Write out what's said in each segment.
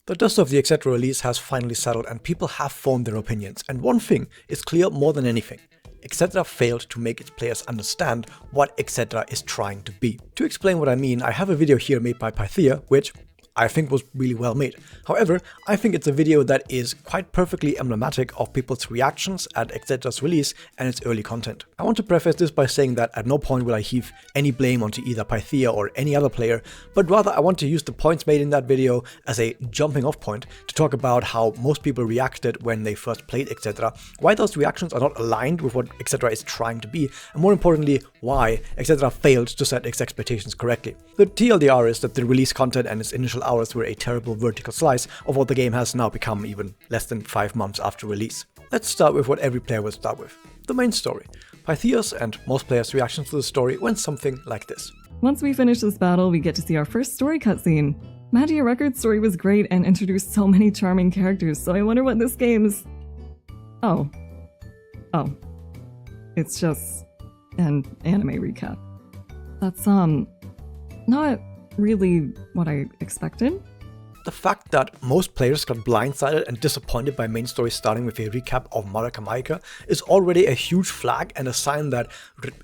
The dust of the Exedra release has finally settled and people have formed their opinions, and one thing is clear more than anything. Exedra failed to make its players understand what Exedra is trying to be. To explain what I mean, I have a video here made by Pythia, which I think was really well made. However, I think it's a video that is quite perfectly emblematic of people's reactions at Exedra's release and its early content. I want to preface this by saying that at no point will I heave any blame onto either Pythia or any other player, but rather I want to use the points made in that video as a jumping off point to talk about how most people reacted when they first played Exedra, why those reactions are not aligned with what Exedra is trying to be, and more importantly, why Exedra failed to set its expectations correctly. The TLDR is that the release content and its initial hours were a terrible vertical slice of what the game has now become even less than 5 months after release. Let's start with what every player will start with, the main story. Pythia's and most players' reactions to the story went something like this. Once we finish this battle, we get to see our first story cutscene. Magia Record's story was great and introduced so many charming characters, so I wonder what this game's... Oh. It's just an anime recap. That's, not really what I expected. The fact that most players got blindsided and disappointed by main story starting with a recap of Madoka is already a huge flag and a sign that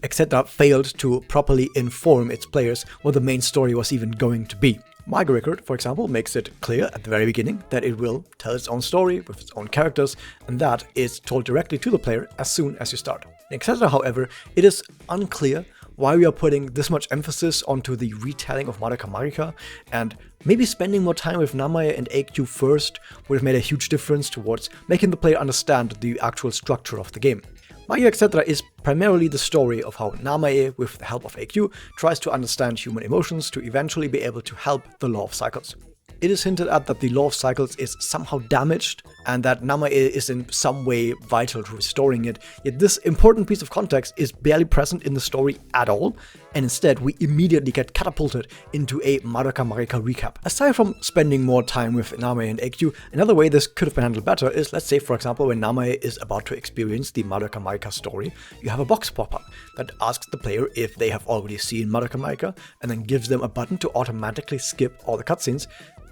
Exedra failed to properly inform its players what the main story was even going to be. Magia Record, for example, makes it clear at the very beginning that it will tell its own story with its own characters, and that is told directly to the player as soon as you start. In Exedra, however, it is unclear why we are putting this much emphasis onto the retelling of Madoka, and maybe spending more time with Namae and AQ first would have made a huge difference towards making the player understand the actual structure of the game. Magia Exedra is primarily the story of how Namae, with the help of AQ, tries to understand human emotions to eventually be able to help the Law of Cycles. It is hinted at that the Law of Cycles is somehow damaged and that Namae is in some way vital to restoring it, yet this important piece of context is barely present in the story at all, and instead we immediately get catapulted into a Madoka recap. Aside from spending more time with Namae and AQ, another way this could have been handled better is, let's say for example when Namae is about to experience the Madoka story, you have a box pop up that asks the player if they have already seen Madoka and then gives them a button to automatically skip all the cutscenes,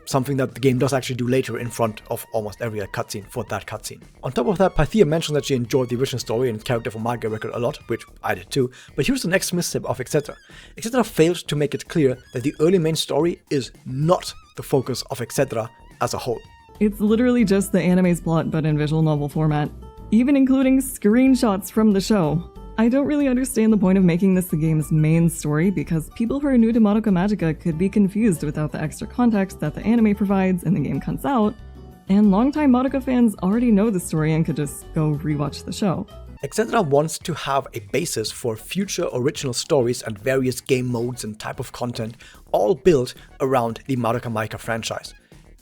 something that the game does actually do later in front of almost every cutscene for that cutscene. On top of that, Pythia mentioned that she enjoyed the original story and character from Magia Record a lot, which I did too, but here's the next misstep of Exedra. Exedra failed to make it clear that the early main story is not the focus of Exedra as a whole. It's literally just the anime's plot but in visual novel format, even including screenshots from the show. I don't really understand the point of making this the game's main story because people who are new to Madoka Magica could be confused without the extra context that the anime provides and the game comes out, and longtime Madoka fans already know the story and could just go rewatch the show. Exedra wants to have a basis for future original stories and various game modes and type of content, all built around the Madoka franchise.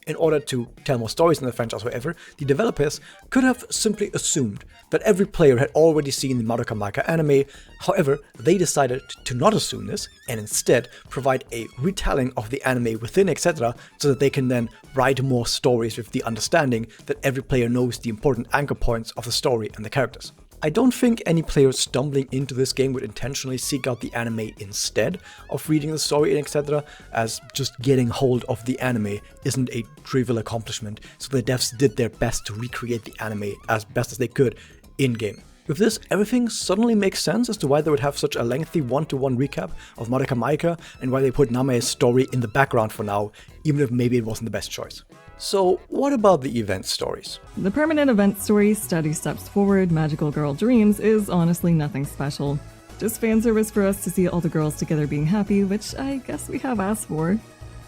In order to tell more stories in the franchise, however, the developers could have simply assumed that every player had already seen the Madoka anime. However, they decided to not assume this and instead provide a retelling of the anime within Exedra so that they can then write more stories with the understanding that every player knows the important anchor points of the story and the characters. I don't think any player stumbling into this game would intentionally seek out the anime instead of reading the story in Exedra, as just getting hold of the anime isn't a trivial accomplishment, so the devs did their best to recreate the anime as best as they could in-game. With this, everything suddenly makes sense as to why they would have such a lengthy one-to-one recap of Madoka and why they put Namae's story in the background for now, even if maybe it wasn't the best choice. So what about the event stories? The permanent event story, Steady Steps Forward, Magical Girl Dreams, is honestly nothing special. Just fan service for us to see all the girls together being happy, which I guess we have asked for.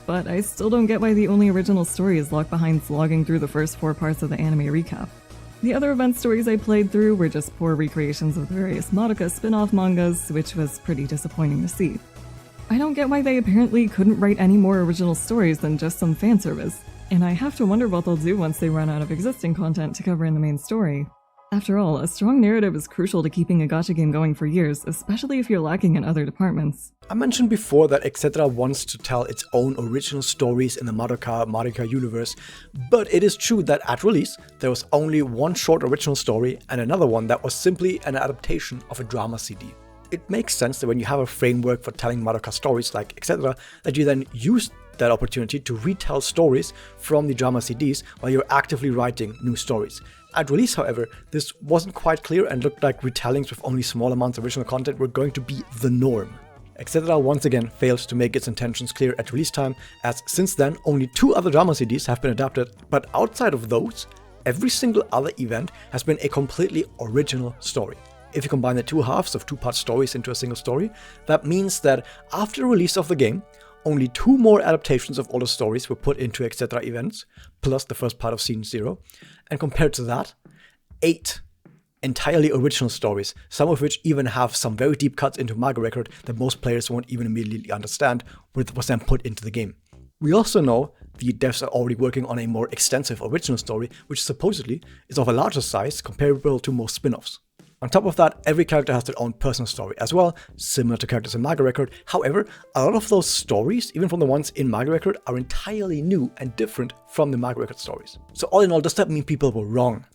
But I still don't get why the only original story is locked behind slogging through the first 4 parts of the anime recap. The other event stories I played through were just poor recreations of the various Madoka spin-off mangas, which was pretty disappointing to see. I don't get why they apparently couldn't write any more original stories than just some fan service. And I have to wonder what they'll do once they run out of existing content to cover in the main story. After all, a strong narrative is crucial to keeping a gacha game going for years, especially if you're lacking in other departments. I mentioned before that Exedra wants to tell its own original stories in the Madoka universe, but it is true that at release, there was only one short original story and another one that was simply an adaptation of a drama CD. It makes sense that when you have a framework for telling Madoka stories like Exedra, that you then use that opportunity to retell stories from the drama CDs while you're actively writing new stories. At release, however, this wasn't quite clear and looked like retellings with only small amounts of original content were going to be the norm. Exedra once again failed to make its intentions clear at release time, as since then only 2 other drama CDs have been adapted, but outside of those, every single other event has been a completely original story. If you combine the 2 halves of 2-part stories into a single story, that means that after the release of the game, only 2 more adaptations of older stories were put into Exedra events, plus the first part of Season 0, and compared to that, 8 entirely original stories, some of which even have some very deep cuts into Magia record that most players won't even immediately understand, what was then put into the game. We also know the devs are already working on a more extensive original story, which supposedly is of a larger size comparable to most spin-offs. On top of that, every character has their own personal story as well, similar to characters in Magia record. However, a lot of those stories, even from the ones in Magia record, are entirely new and different from the Magia record stories. So all in all, does that mean people were wrong?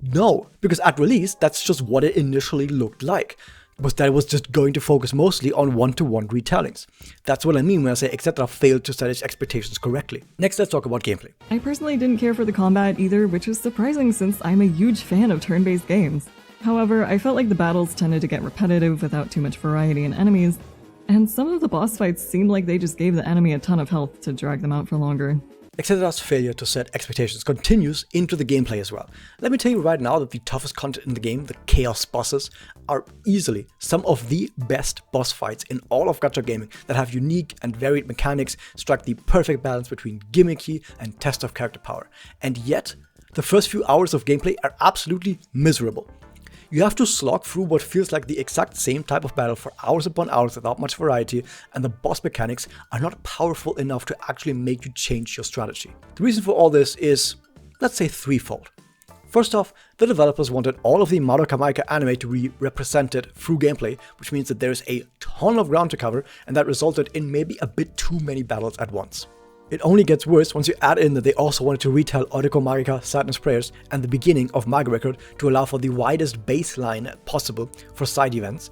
No, because at release, that's just what it initially looked like. Was that it was just going to focus mostly on one-to-one retellings. That's what I mean when I say Exedra failed to set its expectations correctly. Next, let's talk about gameplay. I personally didn't care for the combat either, which is surprising since I'm a huge fan of turn-based games. However, I felt like the battles tended to get repetitive without too much variety in enemies, and some of the boss fights seemed like they just gave the enemy a ton of health to drag them out for longer. Exedra's failure to set expectations continues into the gameplay as well. Let me tell you right now that the toughest content in the game, the Chaos bosses, are easily some of the best boss fights in all of gacha gaming that have unique and varied mechanics, strike the perfect balance between gimmicky and test of character power. And yet, the first few hours of gameplay are absolutely miserable. You have to slog through what feels like the exact same type of battle for hours upon hours without much variety, and the boss mechanics are not powerful enough to actually make you change your strategy. The reason for all this is, let's say, threefold. First off, the developers wanted all of the Madoka anime to be represented through gameplay, which means that there's a ton of ground to cover, and that resulted in maybe a bit too many battles at once. It only gets worse once you add in that they also wanted to retell Oriko Magica, Sadness Prayers, and the beginning of Magia record to allow for the widest baseline possible for side events.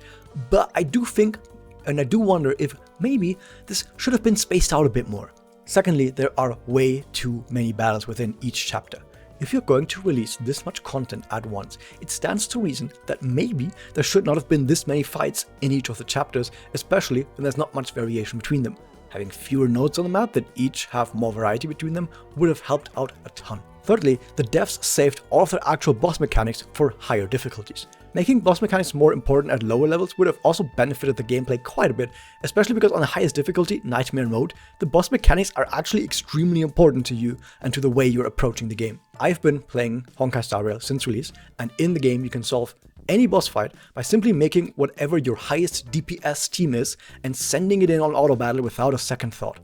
But I do think, and I do wonder if maybe this should have been spaced out a bit more. Secondly, there are way too many battles within each chapter. If you're going to release this much content at once, it stands to reason that maybe there should not have been this many fights in each of the chapters, especially when there's not much variation between them. Having fewer nodes on the map that each have more variety between them would have helped out a ton. Thirdly, the devs saved all of their actual boss mechanics for higher difficulties. Making boss mechanics more important at lower levels would have also benefited the gameplay quite a bit, especially because on the highest difficulty, Nightmare mode, the boss mechanics are actually extremely important to you and to the way you're approaching the game. I've been playing Honkai Star Rail since release, and in the game you can solve any boss fight by simply making whatever your highest DPS team is and sending it in on auto battle without a second thought.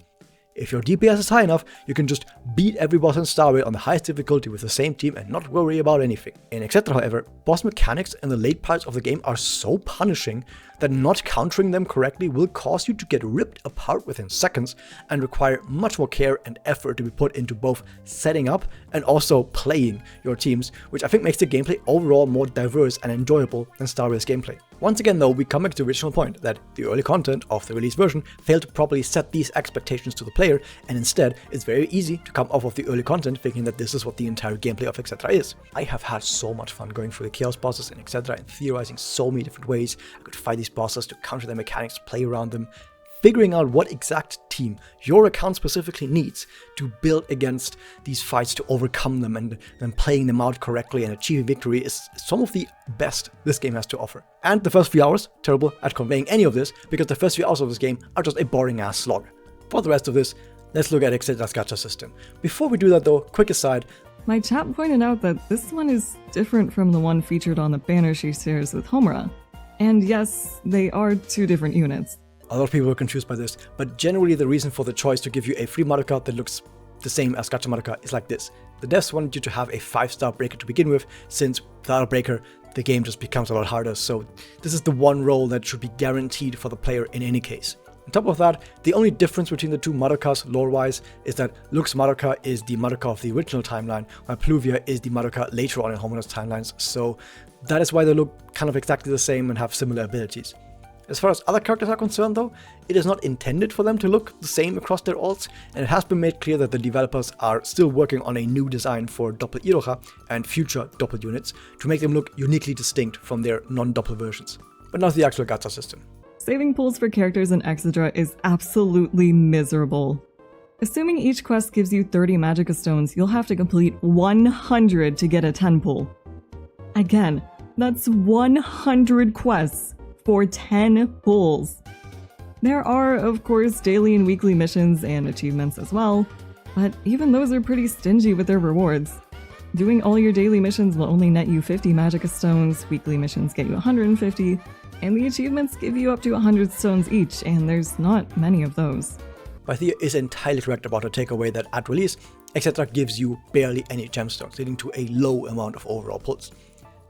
If your DPS is high enough, you can just beat every boss in Star Rail on the highest difficulty with the same team and not worry about anything. In Exedra, however, boss mechanics in the late parts of the game are so punishing that not countering them correctly will cause you to get ripped apart within seconds and require much more care and effort to be put into both setting up and also playing your teams, which I think makes the gameplay overall more diverse and enjoyable than Star Rail's gameplay. Once again though, we come back to the original point that the early content of the release version failed to properly set these expectations to the player, and instead it's very easy to come off of the early content thinking that this is what the entire gameplay of Exedra is. I have had so much fun going through the Chaos bosses in Exedra and theorizing so many different ways I could fight these bosses to counter their mechanics, play around them, figuring out what exact team your account specifically needs to build against these fights to overcome them, and then playing them out correctly and achieving victory is some of the best this game has to offer. And the first few hours, terrible at conveying any of this, because the first few hours of this game are just a boring ass slog. For the rest of this, let's look at Exedra's gacha system. Before we do that though, quick aside, My chat pointed out that this one is different from the one featured on the banner she shares with Homura. And yes, they are 2 different units. a lot of people were confused by this, but generally the reason for the choice to give you a free Madoka that looks the same as gacha Madoka is like this. The devs wanted you to have a 5-star breaker to begin with, since without a breaker, the game just becomes a lot harder, so this is the one role that should be guaranteed for the player in any case. On top of that, the only difference between the 2 Madokas lore-wise is that Luke's Madoka is the Madoka of the original timeline, while Pluvia is the Madoka later on in Homura's timelines, so that is why they look kind of exactly the same and have similar abilities. As far as other characters are concerned though, it is not intended for them to look the same across their alts, and it has been made clear that the developers are still working on a new design for Doppel-Iroha and future Doppel units to make them look uniquely distinct from their non-Doppel versions. But now the actual gacha system. Saving pools for characters in Exedra is absolutely miserable. Assuming each quest gives you 30 Magica stones, you'll have to complete 100 to get a 10 pool. Again, that's 100 quests for 10 pools. There are, of course, daily and weekly missions and achievements as well, but even those are pretty stingy with their rewards. Doing all your daily missions will only net you 50 Magica stones, weekly missions get you 150, and the achievements give you up to 100 stones each, and there's not many of those. Pythia is entirely correct about her takeaway that at release, Exedra gives you barely any gemstones, leading to a low amount of overall pulls.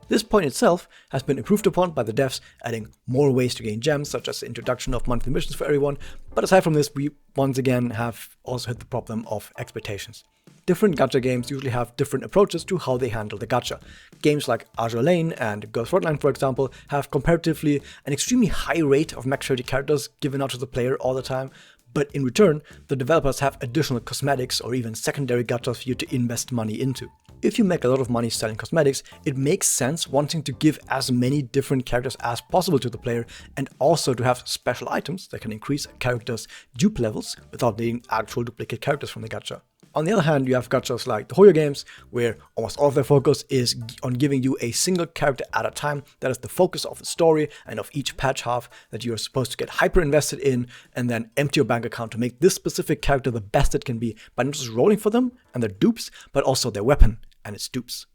This point itself has been improved upon by the devs, adding more ways to gain gems, such as the introduction of monthly missions for everyone, but aside from this, we once again have also hit the problem of expectations. Different gacha games usually have different approaches to how they handle the gacha. Games like Azure Lane and Girls Frontline, for example, have comparatively an extremely high rate of max 30 characters given out to the player all the time, but in return, the developers have additional cosmetics or even secondary gachas for you to invest money into. If you make a lot of money selling cosmetics, it makes sense wanting to give as many different characters as possible to the player, and also to have special items that can increase a character's dupe levels without needing actual duplicate characters from the gacha. On the other hand, you have gachas like the Hoyo games, where almost all of their focus is on giving you a single character at a time that is the focus of the story and of each patch half that you are supposed to get hyper invested in, and then empty your bank account to make this specific character the best it can be by not just rolling for them and their dupes, but also their weapon and its dupes.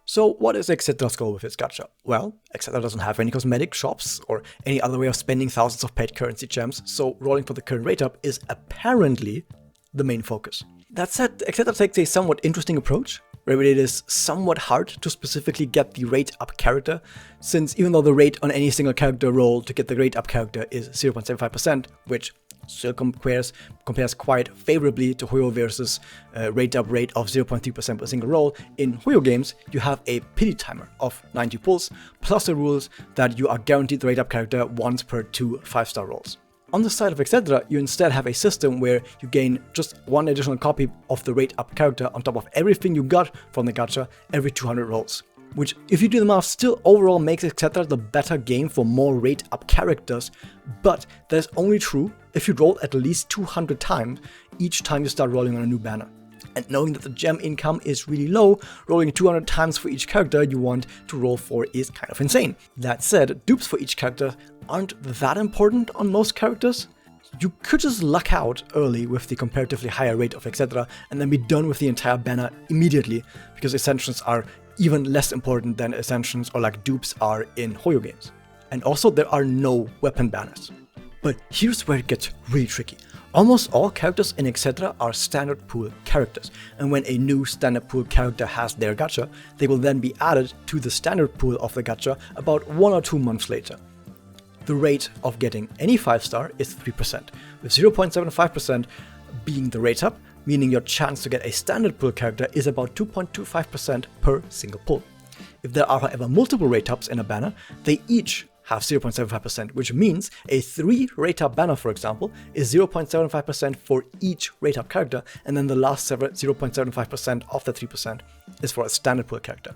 So what is Exedra's goal with its gacha? Well, Exedra doesn't have any cosmetic shops or any other way of spending thousands of paid currency gems, so rolling for the current rate up is apparently the main focus. That said, Exedra takes a somewhat interesting approach, where it is somewhat hard to specifically get the rate up character, since even though the rate on any single character roll to get the rate up character is 0.75%, which still compares quite favorably to Hoyo versus rate up rate of 0.3% per single roll. In Hoyo games, you have a pity timer of 90 pulls, plus the rules that you are guaranteed the rate up character once per 2 5-star rolls. On the side of Exedra, you instead have a system where you gain just one additional copy of the rate up character on top of everything you got from the gacha every 200 rolls. Which, if you do the math, still overall makes Exedra the better game for more rate up characters, but that is only true if you roll at least 200 times each time you start rolling on a new banner. And knowing that the gem income is really low, rolling 200 times for each character you want to roll for is kind of insane. That said, dupes for each character aren't that important on most characters. You could just luck out early with the comparatively higher rate of Exedra and then be done with the entire banner immediately, because Ascensions are even less important than Ascensions or like dupes are in Hoyo games. And also there are no weapon banners. But here's where it gets really tricky. Almost all characters in Exedra are standard pool characters, and when a new standard pool character has their gacha, they will then be added to the standard pool of the gacha about 1 or 2 months later. The rate of getting any 5-star is 3%, with 0.75% being the rate up, meaning your chance to get a standard pool character is about 2.25% per single pull. If there are however multiple rate ups in a banner, they each have 0.75%, which means a 3 rate up banner, for example, is 0.75% for each rate up character, and then the last 0.75% of the 3% is for a standard pool character.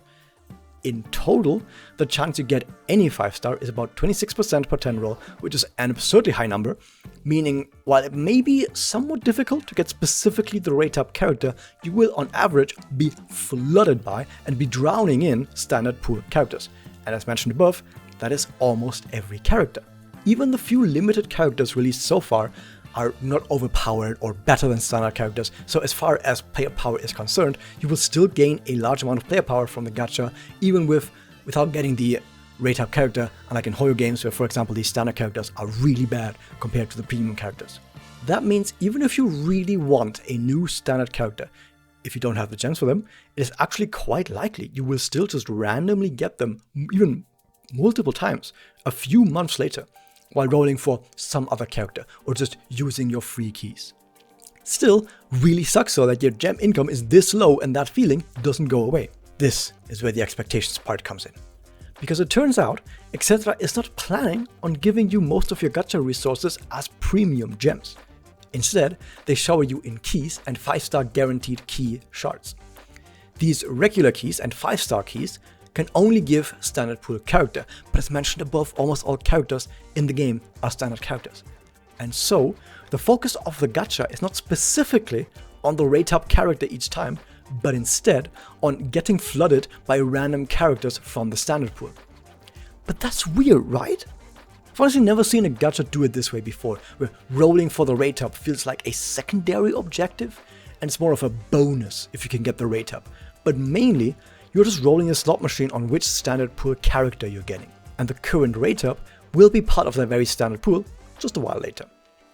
In total, the chance you get any 5-star is about 26% per 10 roll, which is an absurdly high number, meaning while it may be somewhat difficult to get specifically the rate up character, you will on average be flooded by and be drowning in standard pool characters. And as mentioned above, that is almost every character. Even the few limited characters released so far are not overpowered or better than standard characters, so as far as player power is concerned, you will still gain a large amount of player power from the gacha, even without getting the rate up character, unlike in Hoyo games where, for example, these standard characters are really bad compared to the premium characters. That means even if you really want a new standard character, if you don't have the gems for them, it is actually quite likely you will still just randomly get them, even multiple times, a few months later, while rolling for some other character or just using your free keys. Still, really sucks though that your gem income is this low and that feeling doesn't go away. This is where the expectations part comes in. Because it turns out, Exedra is not planning on giving you most of your gacha resources as premium gems. Instead, they shower you in keys and 5-star guaranteed key shards. These regular keys and 5-star keys can only give standard pool character, but as mentioned above, almost all characters in the game are standard characters. And so, the focus of the gacha is not specifically on the rate up character each time, but instead on getting flooded by random characters from the standard pool. But that's weird, right? I've honestly never seen a gacha do it this way before, where rolling for the rate up feels like a secondary objective, and it's more of a bonus if you can get the rate up. But mainly, you're just rolling a slot machine on which standard pool character you're getting. And the current rate up will be part of that very standard pool just a while later.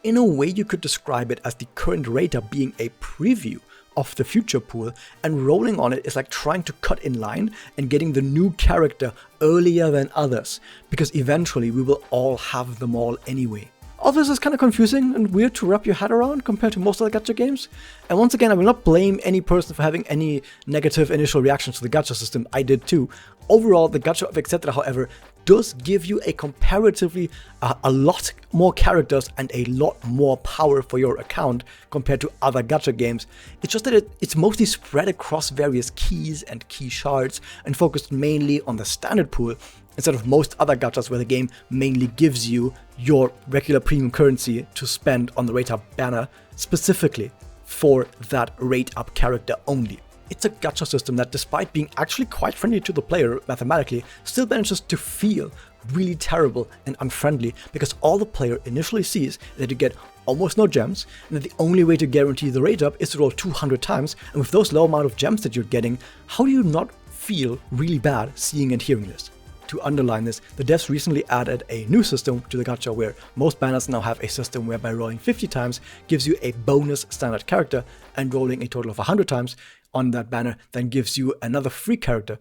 In a way, you could describe it as the current rate up being a preview of the future pool, and rolling on it is like trying to cut in line and getting the new character earlier than others, because eventually we will all have them all anyway. All this is kind of confusing and weird to wrap your head around compared to most other gacha games. And once again, I will not blame any person for having any negative initial reactions to the gacha system. I did too. Overall, the gacha of Exedra, however, does give you a comparatively a lot more characters and a lot more power for your account compared to other gacha games. It's just that it's mostly spread across various keys and key shards and focused mainly on the standard pool, instead of most other gachas where the game mainly gives you your regular premium currency to spend on the rate up banner specifically for that rate up character only. It's a gacha system that, despite being actually quite friendly to the player mathematically, still manages to feel really terrible and unfriendly, because all the player initially sees is that you get almost no gems, and that the only way to guarantee the rate up is to roll 200 times, and with those low amount of gems that you're getting, how do you not feel really bad seeing and hearing this? To underline this, the devs recently added a new system to the gacha where most banners now have a system whereby rolling 50 times gives you a bonus standard character, and rolling a total of 100 times on that banner then gives you another free character.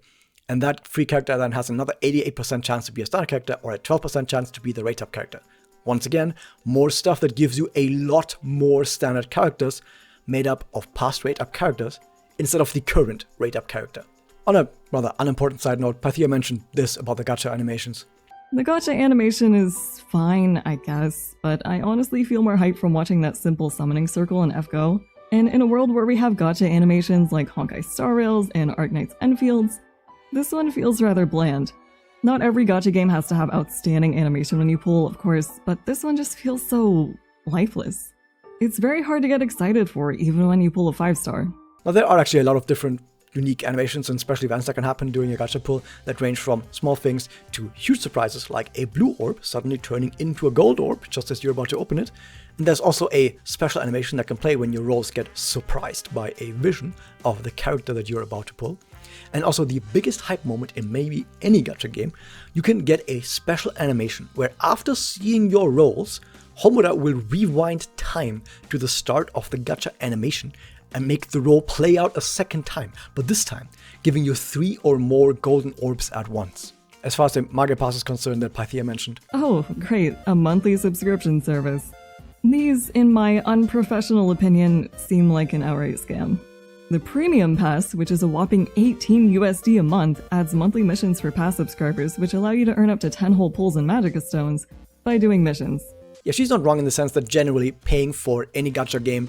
And that free character then has another 88% chance to be a standard character or a 12% chance to be the rate up character. Once again, more stuff that gives you a lot more standard characters made up of past rate up characters instead of the current rate up character. On a rather unimportant side note, Pythia mentioned this about the gacha animations. The gacha animation is fine, I guess, but I honestly feel more hype from watching that simple summoning circle in FGO. And in a world where we have gacha animations like Honkai Star Rails and Arknight's Enfields, this one feels rather bland. Not every gacha game has to have outstanding animation when you pull, of course, but this one just feels so lifeless. It's very hard to get excited for, even when you pull a 5-star. Now, there are actually a lot of different unique animations and special events that can happen during a gacha pull that range from small things to huge surprises, like a blue orb suddenly turning into a gold orb just as you're about to open it. And there's also a special animation that can play when your rolls get surprised by a vision of the character that you're about to pull. And also the biggest hype moment in maybe any gacha game, you can get a special animation where after seeing your rolls, Homura will rewind time to the start of the gacha animation and make the roll play out a second time, but this time giving you 3 or more golden orbs at once. As far as the Magia Pass is concerned that Pythia mentioned. Oh, great, a monthly subscription service. These, in my unprofessional opinion, seem like an outright scam. The Premium Pass, which is a whopping 18 USD a month, adds monthly missions for pass subscribers, which allow you to earn up to 10 whole pulls in Magica Stones by doing missions. Yeah, she's not wrong in the sense that generally paying for any gacha game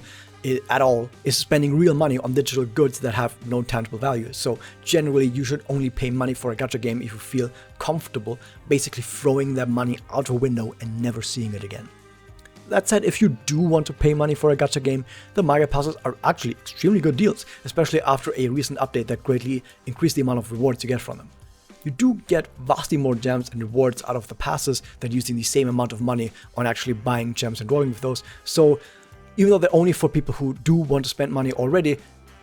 at all is spending real money on digital goods that have no tangible value. So generally you should only pay money for a gacha game if you feel comfortable basically throwing that money out a window and never seeing it again. That said, if you do want to pay money for a gacha game, the Magia Passes are actually extremely good deals, especially after a recent update that greatly increased the amount of rewards you get from them. You do get vastly more gems and rewards out of the passes than using the same amount of money on actually buying gems and rolling with those. So even though they're only for people who do want to spend money already,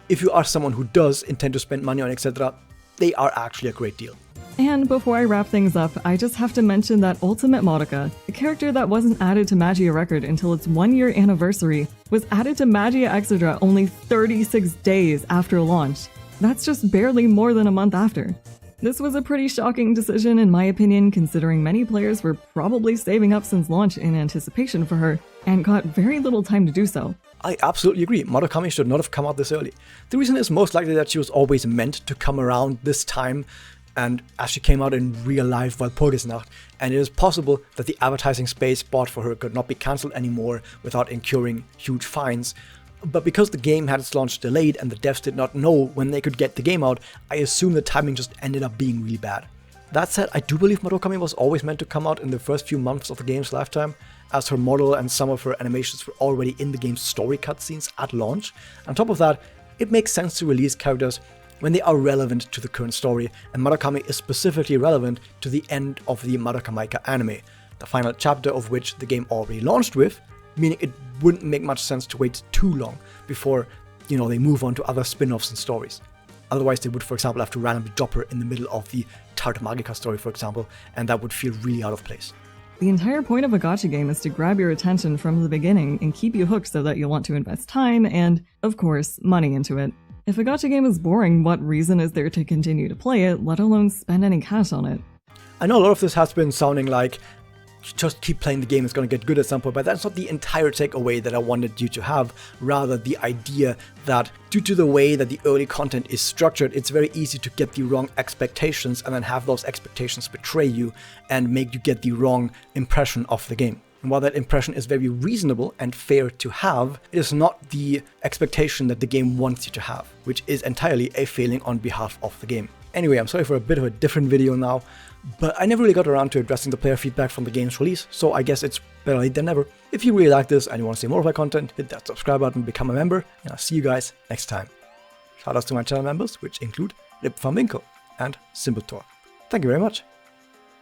if you are someone who does intend to spend money on Exedra, they are actually a great deal. And before I wrap things up, I just have to mention that Ultimate Madoka, a character that wasn't added to Magia Record until its 1-year anniversary, was added to Magia Exedra only 36 days after launch. That's just barely more than a month after. This was a pretty shocking decision in my opinion, considering many players were probably saving up since launch in anticipation for her, and got very little time to do so. I absolutely agree, Madoka should not have come out this early. The reason is most likely that she was always meant to come around this time, and actually came out in real life while Purgisnacht, and it is possible that the advertising space bought for her could not be cancelled anymore without incurring huge fines. But because the game had its launch delayed and the devs did not know when they could get the game out, I assume the timing just ended up being really bad. That said, I do believe Madoka was always meant to come out in the first few months of the game's lifetime, as her model and some of her animations were already in the game's story cutscenes at launch. On top of that, it makes sense to release characters when they are relevant to the current story, and Madoka is specifically relevant to the end of the Madoka anime, the final chapter of which the game already launched with, meaning it wouldn't make much sense to wait too long before, they move on to other spin-offs and stories. Otherwise, they would, for example, have to randomly drop her in the middle of the Tarot Magica story, for example, and that would feel really out of place. The entire point of a gacha game is to grab your attention from the beginning and keep you hooked so that you'll want to invest time and, of course, money into it. If a gacha game is boring, what reason is there to continue to play it, let alone spend any cash on it? I know a lot of this has been sounding like just keep playing the game, it's going to get good at some point, but that's not the entire takeaway that I wanted you to have. Rather, the idea that due to the way that the early content is structured, it's very easy to get the wrong expectations and then have those expectations betray you and make you get the wrong impression of the game. And while that impression is very reasonable and fair to have, it is not the expectation that the game wants you to have, which is entirely a failing on behalf of the game. Anyway, I'm sorry for a bit of a different video now, but I never really got around to addressing the player feedback from the game's release, so I guess it's better late than never. If you really like this and you want to see more of my content, hit that subscribe button, become a member, and I'll see you guys next time. Shoutouts to my channel members, which include Lip van Winkel and Simpletor. Thank you very much.